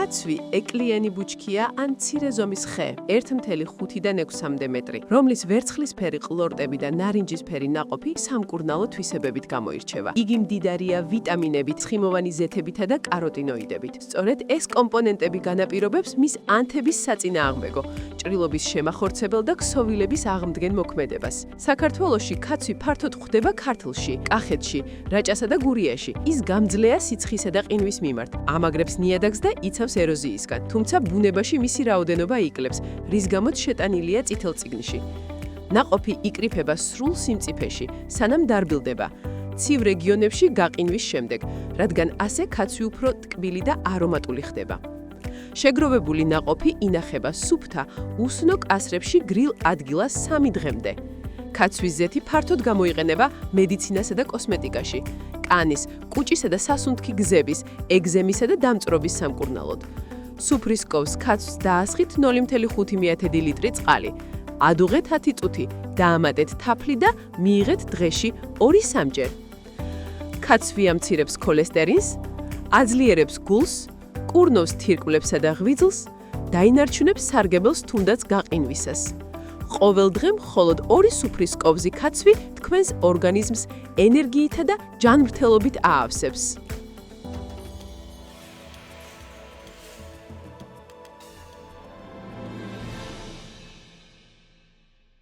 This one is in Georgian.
კაცვი ეკლიანი ბუჩქია ან მცირე ზომის ხე, 1.5-დან 6 მეტრი, რომლის ვერცხლისფერი ყლორტები და ნარინჯისფერი ნაყოფი სამკურნალო თვისებებით გამოირჩევა. იგი მდიდარია ვიტამინებით, ცხიმოვანი ზეთებითა და კაროტინოიდებით. სწორედ ეს კომპონენტები განაპირობებს მის ანთების საწინააღმდეგო, ჭრილობის შემახორცებელ და ქსოვილების აღმდგენ მოქმედებას. საქართველოში კაცვი ფართოდ გვხვდება ქართლში, კახეთში, რაჭასა და გურიაში. ის გამძლეა სიცხისა და ყინვის მიმართ, ამაგრებს ნიადაგს და იცავს ეროზიისგან, თუმცა ბუნებაში მისი რაოდენობა იკლებს, რის გამოც შეტანილია წითელ წიგნში. ნაყოფი იკრიფება სრულ სიმწიფეში, სანამ დარბილდება, ცივ რეგიონებში გაყინვის შემდეგ, რადგან ასე კაცვი უფრო ტკბილი და არომატული ხდება. შეგროვებული ნაყოფი ინახება სუფთა, უსნო კასრებში გრილ ადგილას 3 დღემდე. კაცვის ზეთი ფართოდ გამოიყენება მედიცინასა და კოსმეტიკაში, კანის, კუჭისა და სასუნთქი გზების, ეგზემისა და დამწვრობის სამკურნალოდ. სუფრის კოვს კაცს დაასხით 0.5 ლიტრი წყალი. ადუღეთ 10 წუთი, დაამატეთ თაფლი და მიიღეთ დღეში 2-3 ჯერ. კაცვი ამცირებს ქოლესტერინს, აძლიერებს გულს, კურნოს თირკმლებსა და ღვიძლს, დაინარჩუნებს სარგებელს თუნდაც გაყინვისას. ყოველ დღე მხოლოდ 2 სუფრის კოვზი კაცვი თქვენს ორგანიზმს ენერგიითა და ჯანმრთელობით აავსებს.